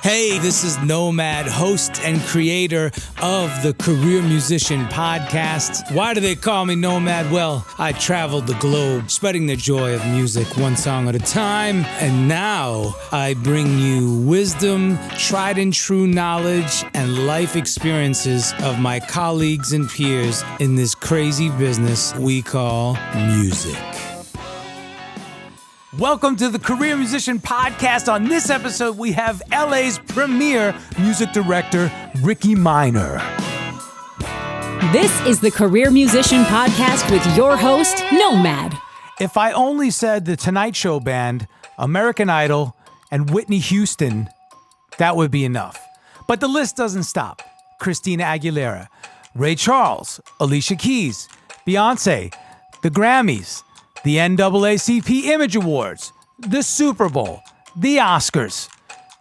Hey, this is Nomad, host and creator of the Career Musician Podcast. Why do they call me Nomad? Well, I traveled the globe, spreading the joy of music one song at a time. And now I bring you wisdom, tried and true knowledge, and life experiences of my colleagues and peers in this crazy business we call music. Welcome to the Career Musician Podcast. On this episode, we have LA's premier music director, Rickey Minor. This is the Career Musician Podcast with your host, Nomad. If I only said the Tonight Show Band, American Idol, and Whitney Houston, that would be enough. But the list doesn't stop. Christina Aguilera, Ray Charles, Alicia Keys, Beyoncé, the Grammys, the NAACP Image Awards, the Super Bowl, the Oscars,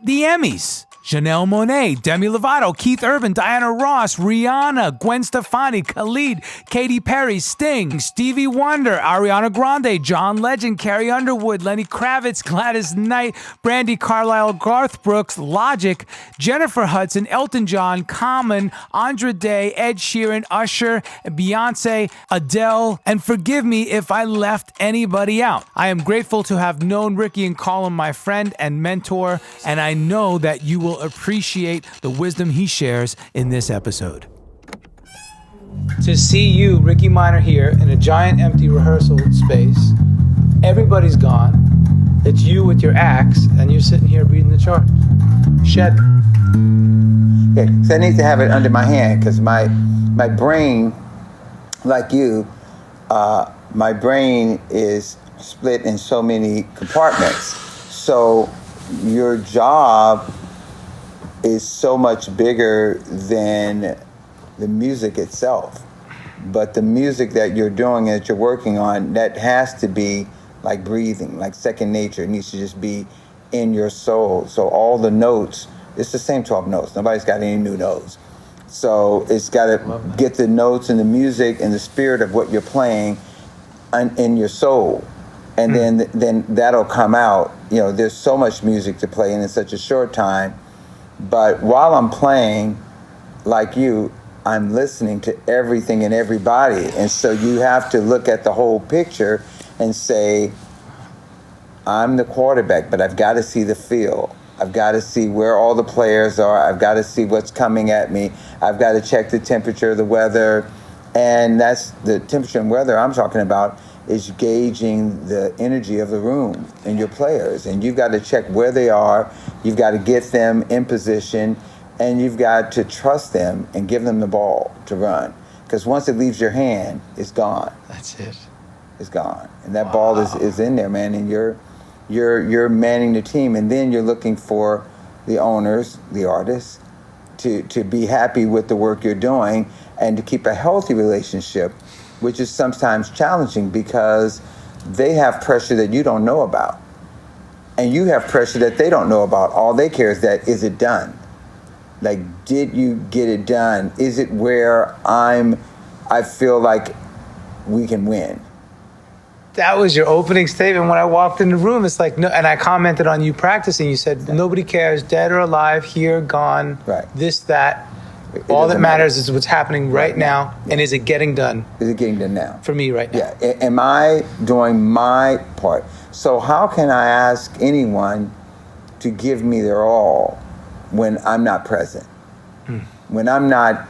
the Emmys, Janelle Monáe, Demi Lovato, Keith Urban, Diana Ross, Rihanna, Gwen Stefani, Khalid, Katy Perry, Sting, Stevie Wonder, Ariana Grande, John Legend, Carrie Underwood, Lenny Kravitz, Gladys Knight, Brandi Carlile, Garth Brooks, Logic, Jennifer Hudson, Elton John, Common, Andra Day, Ed Sheeran, Usher, Beyoncé, Adele, and forgive me if I left anybody out. I am grateful to have known Rickey and call him my friend and mentor, and I know that you will appreciate the wisdom he shares in this episode. To see you, Rickey Minor, here in a giant empty rehearsal space, everybody's gone. It's you with your axe, and you're sitting here reading the charts. Shedding. Yeah, so I need to have it under my hand because my brain, like you, my brain is split in so many compartments. So your job is so much bigger than the music itself. But the music that you're doing, that you're working on, that has to be like breathing, like second nature. It needs to just be in your soul. So all the notes, it's the same 12 notes. Nobody's got any new notes. So it's got to get the notes and the music and the spirit of what you're playing in your soul. And then that'll come out. You know, there's so much music to play in such a short time. But while I'm playing, like you, I'm listening to everything and everybody. And so you have to look at the whole picture and say, I'm the quarterback, but I've got to see the field. I've got to see where all the players are. I've got to see what's coming at me. I've got to check the temperature, the weather. And that's the temperature and weather I'm talking about is gauging the energy of the room and your players. And you've got to check where they are. You've got to get them in position, and you've got to trust them and give them the ball to run. Because once it leaves your hand, it's gone. That's it. It's gone. And that ball is in there, man. And you're manning the team. And then you're looking for the owners, the artists, to be happy with the work you're doing and to keep a healthy relationship, which is sometimes challenging because they have pressure that you don't know about. And you have pressure that they don't know about. All they care is that, is it done? Like, did you get it done? Is it where I feel like we can win? That was your opening statement when I walked in the room. It's like, no, and I commented on you practicing. You said, nobody cares, dead or alive, here, gone, right. This, that. All that matters is what's happening right now, and is it getting done? Is it getting done now? For me right now. Yeah. Am I doing my part? So how can I ask anyone to give me their all when I'm not present? When I'm not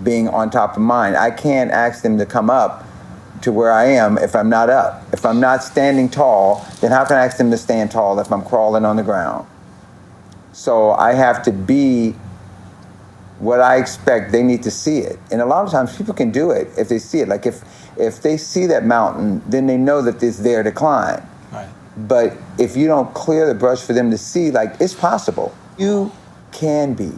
being on top of mind? I can't ask them to come up to where I am if I'm not up. If I'm not standing tall, then how can I ask them to stand tall if I'm crawling on the ground? So I have to be what I expect. They need to see it. And a lot of times people can do it if they see it. Like if they see that mountain, then they know that it's there to climb. Right. But if you don't clear the brush for them to see, like, it's possible. You can be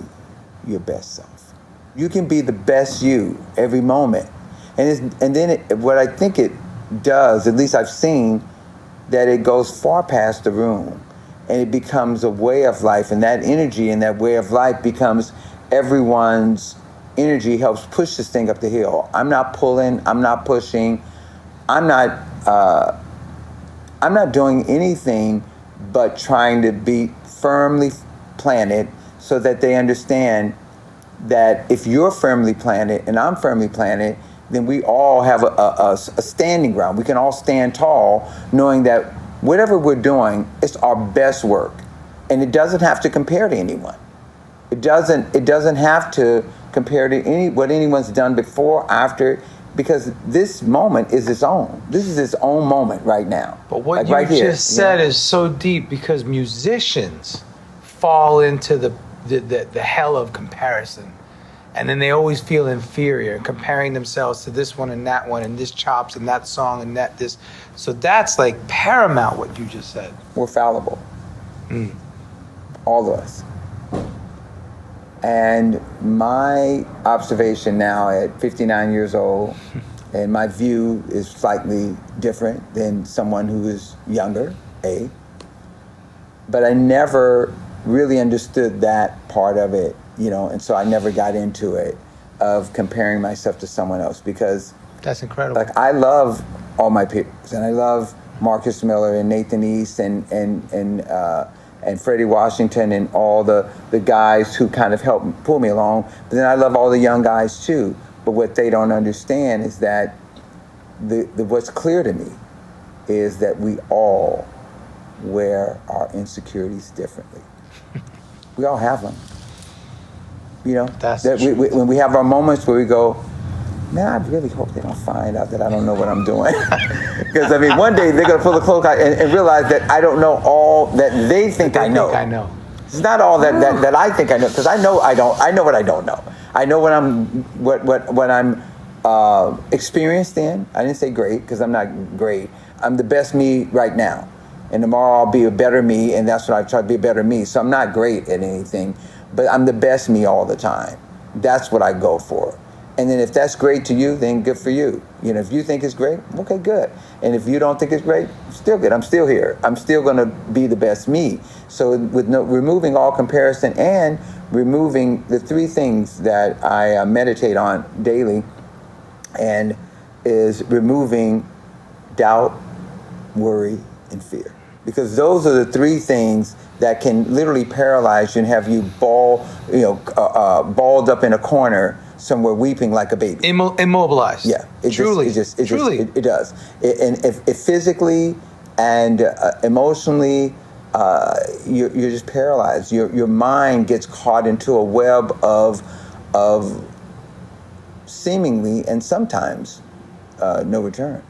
your best self. You can be the best you every moment. And then what I think it does, at least I've seen, that it goes far past the room. And it becomes a way of life. And that energy and that way of life becomes everyone's energy, helps push this thing up the hill. I'm not pulling. I'm not pushing. I'm not doing anything but trying to be firmly planted so that they understand that if you're firmly planted and I'm firmly planted, then we all have a standing ground. We can all stand tall, knowing that whatever we're doing, it's our best work. And it doesn't have to compare to anyone. It doesn't have to compare to what anyone's done before, after, because this moment is its own. This is its own moment right now. But what like you right here, just said is so deep, because musicians fall into the hell of comparison. And then they always feel inferior, comparing themselves to this one and that one and this chops and that song and this. So that's like paramount, what you just said. We're fallible. All of us. And my observation now at 59 years old, and my view is slightly different than someone who is younger, but I never really understood that part of it, and so I never got into it, of comparing myself to someone else, because that's incredible. Like, I love all my peers, and I love Marcus Miller and Nathan East and Freddie Washington and all the guys who kind of helped pull me along. But then I love all the young guys too. But what they don't understand is that what's clear to me is that we all wear our insecurities differently. We all have them. That's that when we have our moments where we go, man, I really hope they don't find out that I don't know what I'm doing. Because, one day they're going to pull the cloak out and realize that I don't know all that they think I know. I know. It's not all that I think I know, because I know I know what I don't know. I know what I'm experienced in. I didn't say great, because I'm not great. I'm the best me right now. And tomorrow I'll be a better me, and that's what I try to be, a better me. So I'm not great at anything, but I'm the best me all the time. That's what I go for. And then if that's great to you, then good for you. If you think it's great, okay, good. And if you don't think it's great, still good. I'm still here. I'm still going to be the best me. So with removing all comparison and removing the three things that I meditate on daily, and is removing doubt, worry, and fear. Because those are the three things that can literally paralyze you and have you balled up in a corner somewhere weeping like a baby. Immobilized. Yeah. It Truly. does. And if physically and emotionally, you're just paralyzed. Your mind gets caught into a web of seemingly and sometimes no return.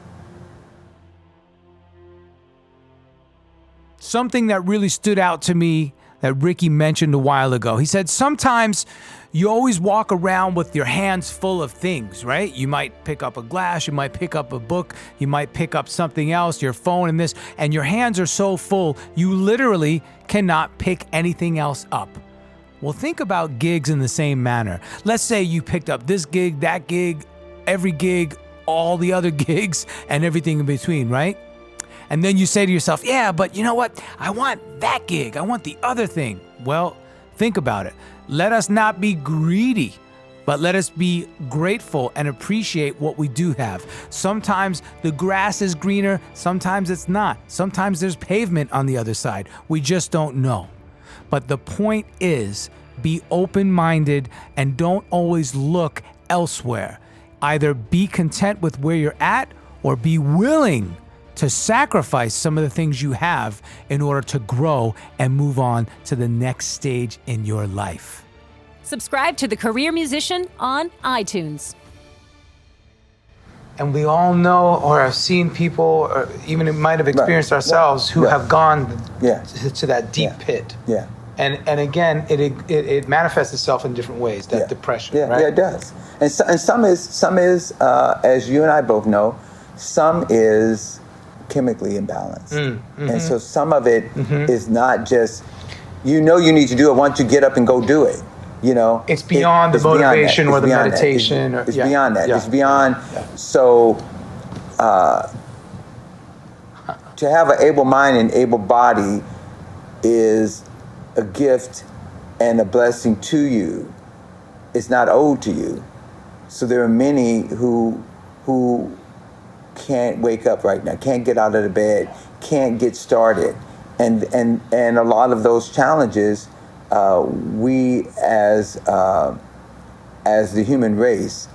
Something that really stood out to me that Rickey mentioned a while ago. He said, sometimes you always walk around with your hands full of things, right? You might pick up a glass, you might pick up a book, you might pick up something else, your phone and this, and your hands are so full, you literally cannot pick anything else up. Well, think about gigs in the same manner. Let's say you picked up this gig, that gig, every gig, all the other gigs, and everything in between, right? And then you say to yourself, yeah, but you know what? I want that gig. I want the other thing. Well, think about it. Let us not be greedy, but let us be grateful and appreciate what we do have. Sometimes the grass is greener, sometimes it's not. Sometimes there's pavement on the other side. We just don't know. But the point is, be open-minded and don't always look elsewhere. Either be content with where you're at or be willing to sacrifice some of the things you have in order to grow and move on to the next stage in your life. Subscribe to The Career Musician on iTunes. And we all know or have seen people, or even might have experienced ourselves, who have gone to that deep pit. Yeah. And again, it manifests itself in different ways, that depression, right? Yeah, it does. And some is as you and I both know, some is chemically imbalanced. And so some of it is not just, you need to do it once you get up and go do it. It's beyond the motivation or the meditation. It's beyond that. It's beyond. So to have an able mind and able body is a gift and a blessing to you. It's not owed to you. So there are many who can't wake up right now, can't get out of the bed, can't get started. and a lot of those challenges, we as the human race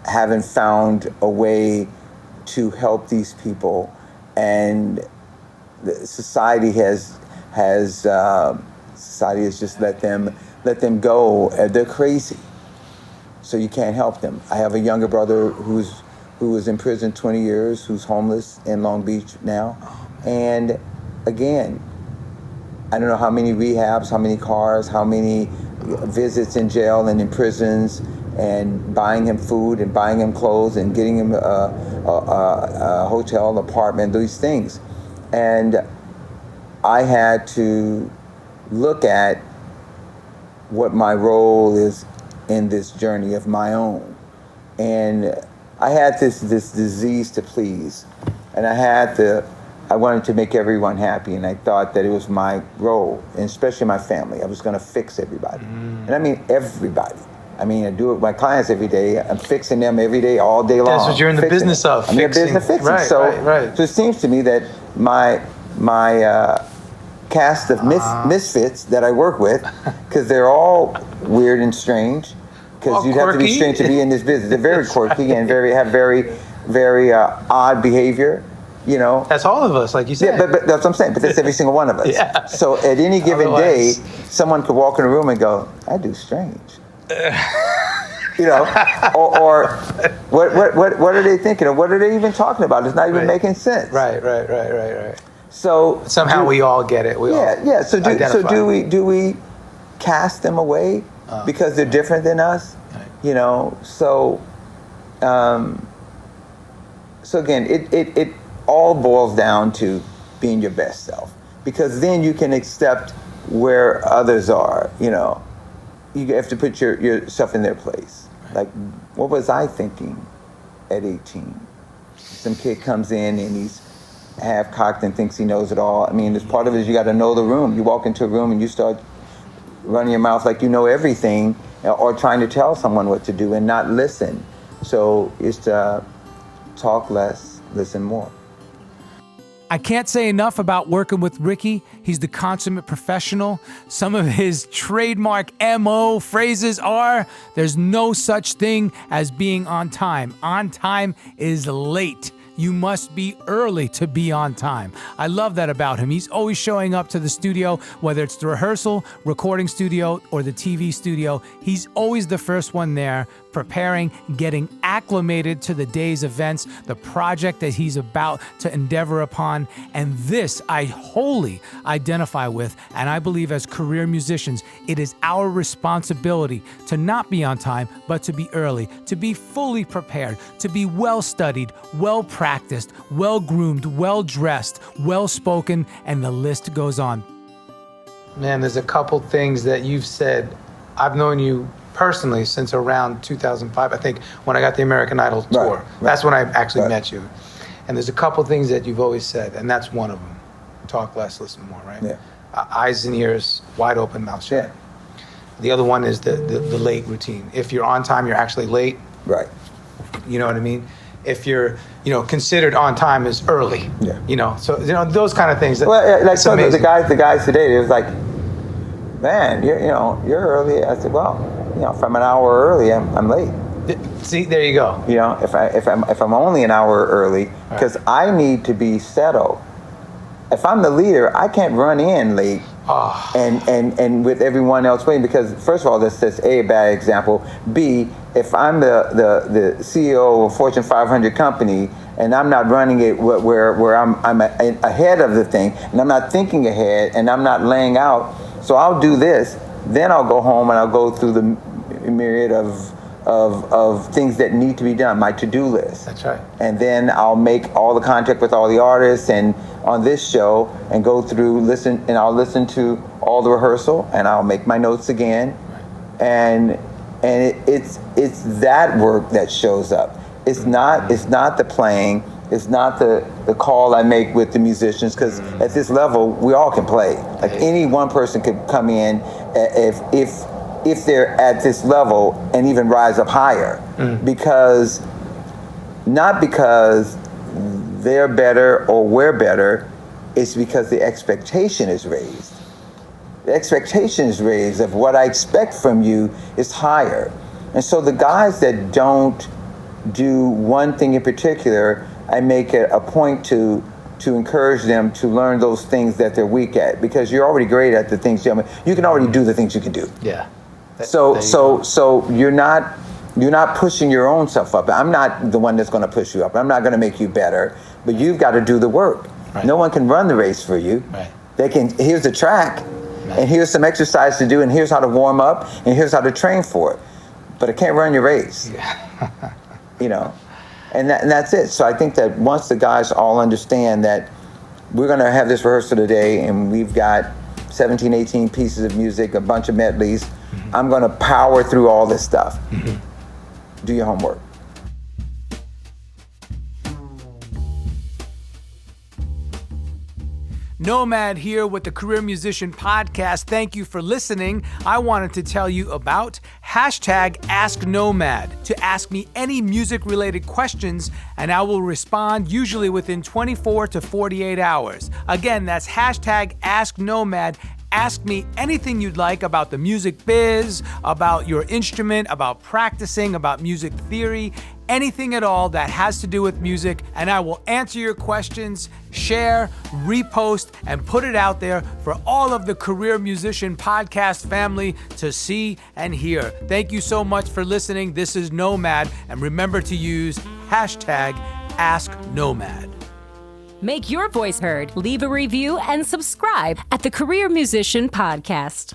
haven't found a way to help these people, and society has just let them go. They're crazy, so you can't help them. I have a younger brother who was in prison 20 years, who's homeless in Long Beach now, and again, I don't know how many rehabs, how many cars, how many visits in jail and in prisons, and buying him food and buying him clothes and getting him a hotel, apartment, these things. And I had to look at what my role is in this journey of my own. And I had this disease to please, and I wanted to make everyone happy, and I thought that it was my role, and especially my family. I was going to fix everybody. And I mean everybody. I mean, I do it with my clients every day. I'm fixing them every day, all day long. That's what you're in the business of, I'm in the business of fixing. Right, right. So it seems to me that my cast of misfits that I work with, because they're all weird and strange, because you'd have to be strange to be in this business. They're very quirky and have very odd behavior. You know, that's all of us, like you said. Yeah, but that's what I'm saying. But that's every single one of us. Yeah. So at any given day, someone could walk in a room and go, "I do strange," you know, or what are they thinking, or what are they even talking about? It's not even making sense. Right. So somehow we all get it. Yeah. So do we cast them away because they're different than us? Right. You know. So again, it all boils down to being your best self, because then you can accept where others are. You know, you have to put yourself in their place. Right. Like, what was I thinking at 18? Some kid comes in and he's half-cocked and thinks he knows it all. I mean, as part of it is you got to know the room. You walk into a room and you start running your mouth like you know everything, or trying to tell someone what to do and not listen. So it's to talk less, listen more. I can't say enough about working with Rickey. He's the consummate professional. Some of his trademark MO phrases are, there's no such thing as being on time. On time is late. You must be early to be on time. I love that about him. He's always showing up to the studio, whether it's the rehearsal, recording studio, or the TV studio. He's always the first one there, preparing, getting acclimated to the day's events, the project that he's about to endeavor upon. And this I wholly identify with, and I believe as career musicians, it is our responsibility to not be on time, but to be early, to be fully prepared, to be well-studied, well-practiced, well-groomed, well-dressed, well-spoken, and the list goes on. Man, there's a couple things that you've said. I've known you personally since around 2005, I think, when I got the American Idol tour. Right. That's when I actually met you. And there's a couple things that you've always said, and that's one of them. Talk less, listen more, right? Yeah. Eyes and ears wide open, mouth shut. Yeah. The other one is the late routine. If you're on time, you're actually late. Right. You know what I mean? If you're, considered on time is early. Yeah. So those kind of things. Well, like so the guys today, it was like, man, you're early. I said, well, if I'm an hour early, I'm late. See, there you go. If I'm only an hour early, because I need to be settled. If I'm the leader, I can't run in late and with everyone else waiting, because first of all, that's A, bad example. B, if I'm the CEO of a Fortune 500 company and I'm not running it where I'm ahead of the thing, and I'm not thinking ahead, and I'm not laying out, so I'll do this, then I'll go home and I'll go through the myriad of things that need to be done, my to-do list. That's right. And then I'll make all the contact with all the artists and on this show and go through, I'll listen to all the rehearsal and I'll make my notes again. Right. And it's that work that shows up. It's not the playing. It's not the call I make with the musicians, because at this level we all can play. Like any one person could come in if they're at this level and even rise up higher, not because they're better or we're better, it's because the expectation is raised. The expectation is raised of what I expect from you is higher. And so the guys that don't do one thing in particular, I make it a point to encourage them to learn those things that they're weak at, because you're already great at the things you can already do the things you can do. Yeah. So you're not pushing your own self up. I'm not the one that's going to push you up. I'm not going to make you better, but you've got to do the work. Right. No one can run the race for you. Right. Here's the track, right, and here's some exercise to do, and here's how to warm up, and here's how to train for it. But I can't run your race. Yeah. You know, and that's it. So I think that once the guys all understand that we're going to have this rehearsal today, and we've got 17, 18 pieces of music, a bunch of medleys, I'm going to power through all this stuff. Do your homework. Nomad here with the Career Musician Podcast. Thank you for listening. I wanted to tell you about #AskNomad to ask me any music-related questions, and I will respond usually within 24 to 48 hours. Again, that's #AskNomad. Ask me anything you'd like about the music biz, about your instrument, about practicing, about music theory, anything at all that has to do with music, and I will answer your questions, share, repost, and put it out there for all of the Career Musician Podcast family to see and hear. Thank you so much for listening. This is Nomad, and remember to use #AskNomad. Make your voice heard. Leave a review and subscribe at the Career Musician Podcast.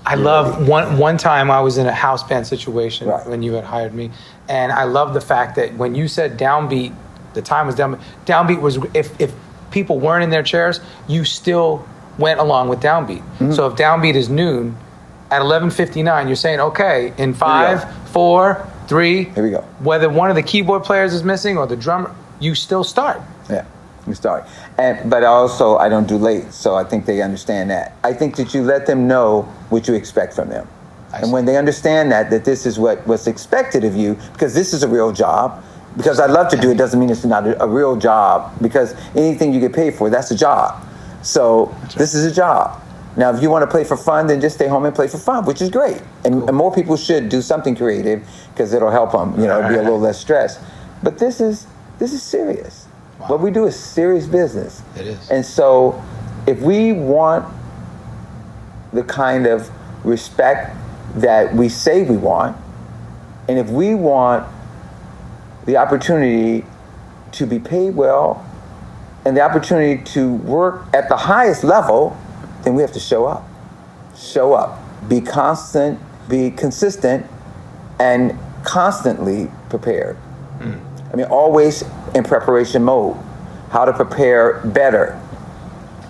I love one time I was in a house band situation Right. when you had hired me, and I love the fact that when you said downbeat, the time was downbeat. Downbeat was if people weren't in their chairs, you still went along with downbeat. So if downbeat is noon, at 11:59, you're saying, okay, in 5, 4, 3, Here we go. whether one of the keyboard players is missing or the drummer, you still start. Yeah, we start. But also, I don't do late, so I think they understand that. I think that you let them know what you expect from them. And when they understand that this is what's expected of you, because this is a real job, because I love to do it doesn't mean it's not a real job, because anything you get paid for, that's a job. So this is a job. Now, if you want to play for fun, then just stay home and play for fun, which is great. And more people should do something creative, because it'll help them, be a little less stressed. But this is serious. Wow. What we do is serious business. It is. And so if we want the kind of respect that we say we want, and if we want the opportunity to be paid well and the opportunity to work at the highest level, then we have to show up. Show up. Be constant, be consistent, and constantly prepared. I mean, always in preparation mode, how to prepare better.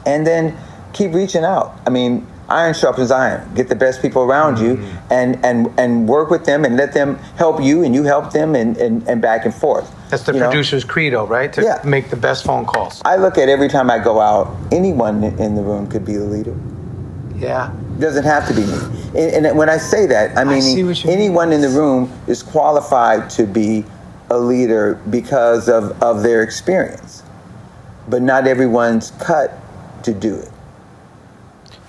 And then keep reaching out. I mean, iron sharpens iron. Get the best people around you and work with them and let them help you and you help them and back and forth. That's the producer's credo, right? To make the best phone calls. I look at every time I go out, anyone in the room could be the leader. Yeah. It doesn't have to be me. And when I say that, I mean anyone in the room is qualified to be a leader because of their experience. But not everyone's cut to do it.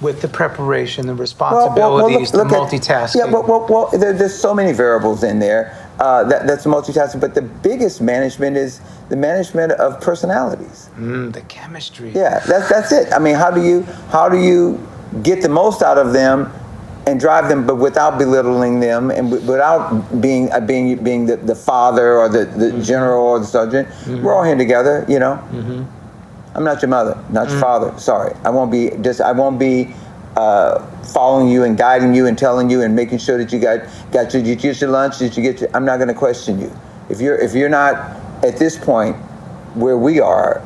With the preparation, the responsibilities, the multitasking. Yeah, well there's so many variables in there that's multitasking. But the biggest management is the management of personalities. The chemistry. Yeah, that's it. I mean, how do you get the most out of them and drive them, but without belittling them and without being the father or the general or the sergeant? We're all here together, I'm not your mother, not your father. Sorry, I won't be following you and guiding you and telling you and making sure that you got your lunch. I'm not going to question you. If you're not at this point where we are,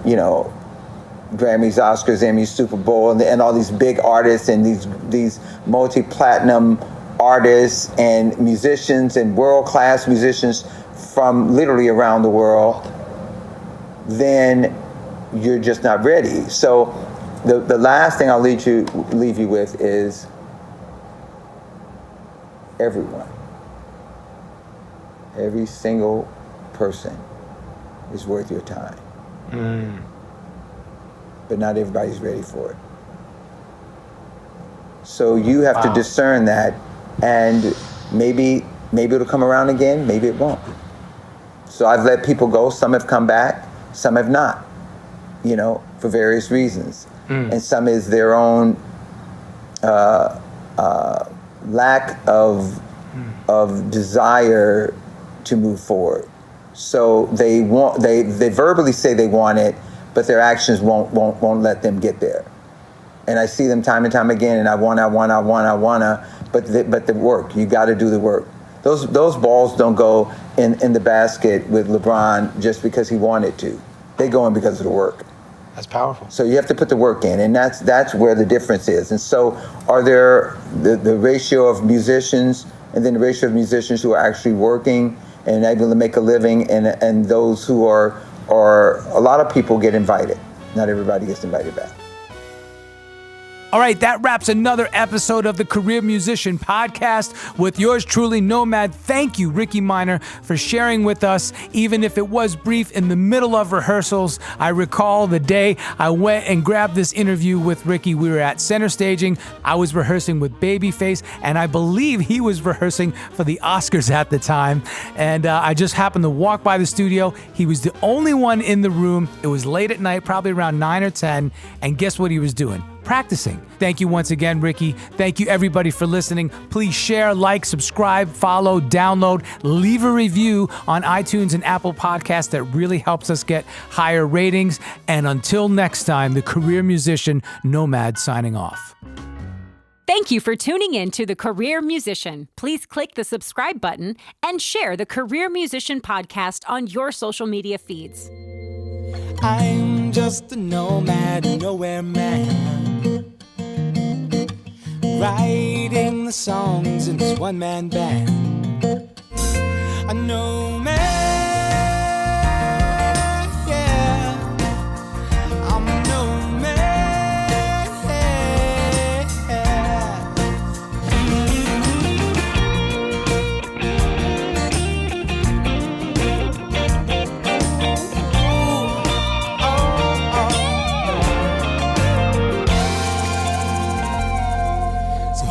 Grammys, Oscars, Emmys, Super Bowl, and all these big artists and these multi-platinum artists and musicians and world-class musicians from literally around the world, then you're just not ready. So the last thing I'll leave you with is everyone. Every single person is worth your time. but not everybody's ready for it. So you have to discern that, and maybe it'll come around again, maybe it won't. So I've let people go. Some have come back, some have not, for various reasons. And some is their own lack of desire to move forward. So they verbally say they want it, but their actions won't let them get there. And I see them time and time again, and I wanna, but the work, you got to do the work. Those balls don't go in the basket with LeBron just because he wanted to. They go in because of the work. That's powerful. So you have to put the work in, and that's where the difference is. And so are there the ratio of musicians, and then the ratio of musicians who are actually working and able to make a living, and those who are a lot of people get invited. Not everybody gets invited back. All right, that wraps another episode of the Career Musician Podcast with yours truly, Nomad. Thank you, Rickey Minor, for sharing with us, even if it was brief in the middle of rehearsals. I recall the day I went and grabbed this interview with Rickey. We were at Center Staging. I was rehearsing with Babyface, and I believe he was rehearsing for the Oscars at the time. And I just happened to walk by the studio. He was the only one in the room. It was late at night, probably around 9 or 10. And guess what he was doing? Practicing. Thank you once again, Rickey. Thank you, everybody, for listening. Please share, like, subscribe, follow, download, leave a review on iTunes and Apple Podcasts. That really helps us get higher ratings. And until next time, the Career Musician, Nomad, signing off. Thank you for tuning in to The Career Musician. Please click the subscribe button and share the Career Musician Podcast on your social media feeds. I'm just a nomad, nowhere man, writing the songs in this one-man band. A nomad, yeah, I'm a nomad.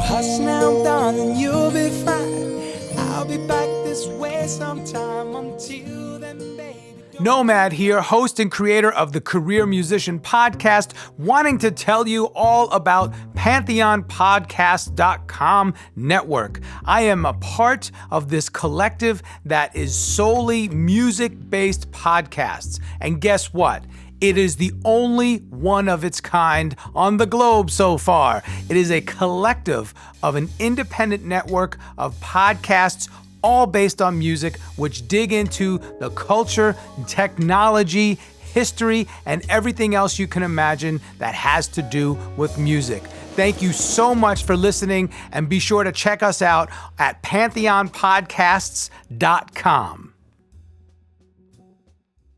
Hush now, darling, you'll be fine. I'll be back this way sometime. Until then, baby. Nomad here, host and creator of the Career Musician Podcast, wanting to tell you all about PantheonPodcast.com network. I am a part of this collective that is solely music-based podcasts. And guess what? It is the only one of its kind on the globe so far. It is a collective of an independent network of podcasts, all based on music, which dig into the culture, technology, history, and everything else you can imagine that has to do with music. Thank you so much for listening, and be sure to check us out at PantheonPodcasts.com.